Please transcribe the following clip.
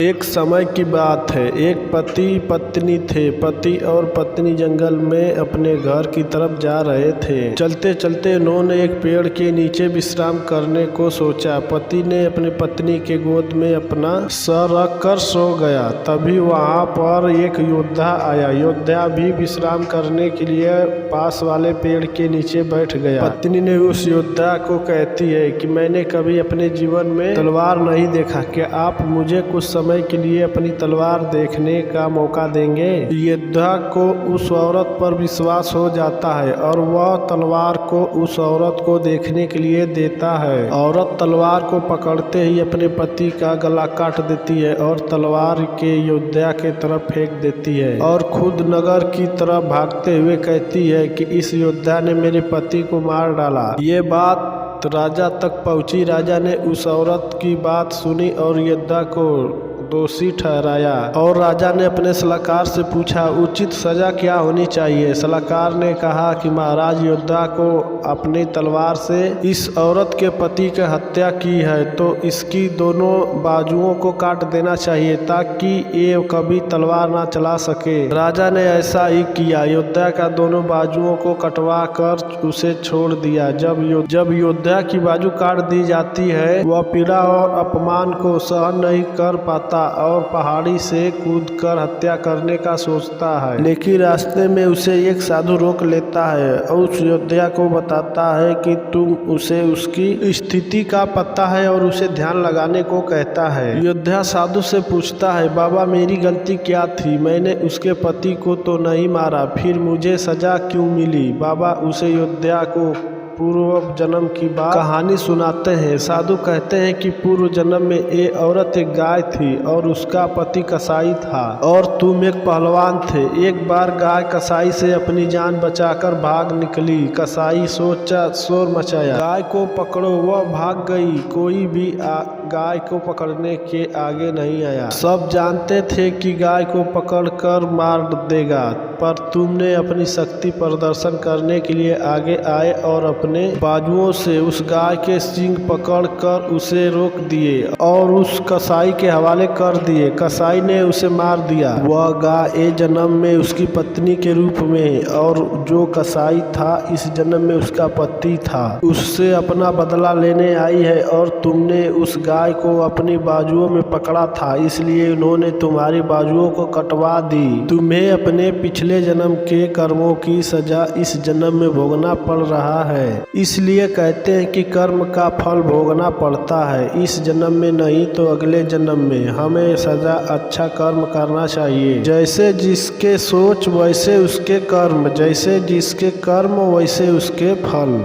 एक समय की बात है। एक पति पत्नी थे। पति और पत्नी जंगल में अपने घर की तरफ जा रहे थे। चलते चलते उन्होंने एक पेड़ के नीचे विश्राम करने को सोचा। पति ने अपनी पत्नी के गोद में अपना सर रख कर सो गया। तभी वहां पर एक योद्धा आया। योद्धा भी विश्राम करने के लिए पास वाले पेड़ के नीचे बैठ गया। पत्नी ने उस योद्धा को कहती है कि मैंने कभी अपने जीवन में तलवार नहीं देखा, क्या आप मुझे कुछ समय के लिए अपनी तलवार देखने का मौका देंगे? योद्धा को उस औरत पर विश्वास हो जाता है और वह तलवार को उस औरत को देखने के लिए देता है। औरत तलवार को पकड़ते ही अपने पति का गला काट देती है और तलवार के योद्धा के तरफ फेंक देती है और खुद नगर की तरफ भागते हुए कहती है कि इस योद्धा ने मेरे पति को मार डाला। ये बात राजा तक पहुंची। राजा ने उस औरत की बात सुनी और योद्धा को दोषी ठहराया और राजा ने अपने सलाहकार से पूछा उचित सजा क्या होनी चाहिए। सलाहकार ने कहा कि महाराज, योद्धा को अपनी तलवार से इस औरत के पति की हत्या की है तो इसकी दोनों बाजुओं को काट देना चाहिए ताकि ये कभी तलवार ना चला सके। राजा ने ऐसा ही किया। योद्धा का दोनों बाजुओं को कटवा कर उसे छोड़ दिया। जब योद्धा की बाजू काट दी जाती है, वह पीड़ा और अपमान को सहन नहीं कर पाता और पहाड़ी से कूदकर हत्या करने का सोचता है। लेकिन रास्ते में उसे एक साधु रोक लेता है और उस योद्धा को बताता है कि तुम उसे उसकी स्थिति का पता है और उसे ध्यान लगाने को कहता है। योद्धा साधु से पूछता है, बाबा मेरी गलती क्या थी? मैंने उसके पति को तो नहीं मारा, फिर मुझे सजा क्यों मिली? बाबा उसे योद्धा को पूर्व जन्म की बात कहानी सुनाते हैं। साधु कहते हैं कि पूर्व जन्म में ये औरत एक गाय थी और उसका पति कसाई था और तुम एक पहलवान थे। एक बार गाय कसाई से अपनी जान बचाकर भाग निकली। कसाई सोचा शोर मचाया, गाय को पकड़ो। वह भाग गई। कोई भी गाय को पकड़ने के आगे नहीं आया। सब जानते थे कि गाय को पकड़कर मार देगा, पर तुमने अपनी शक्ति प्रदर्शन करने के लिए आगे आए और अपने बाजुओं से उस गाय के सींग पकड़कर उसे रोक दिए और उस कसाई के हवाले कर दिए। कसाई ने उसे मार दिया। वह गाय ए जन्म में उसकी पत्नी के रूप में और जो कसाई था इस जन्म में उसका पति था, उससे अपना बदला लेने आई है और तुमने उस गाय को अपनी बाजुओं में पकड़ा था, इसलिए उन्होंने तुम्हारी बाजुओं को कटवा दी। तुम्हें अपने पिछले जन्म के कर्मों की सजा इस जन्म में भोगना पड़ रहा है। इसलिए कहते हैं कि कर्म का फल भोगना पड़ता है। इस जन्म में नहीं तो अगले जन्म में हमें सजा अच्छा कर्म करना चाहिए। जैसे जिसके सोच वैसे उसके कर्म, जैसे जिसके कर्म वैसे उसके फल।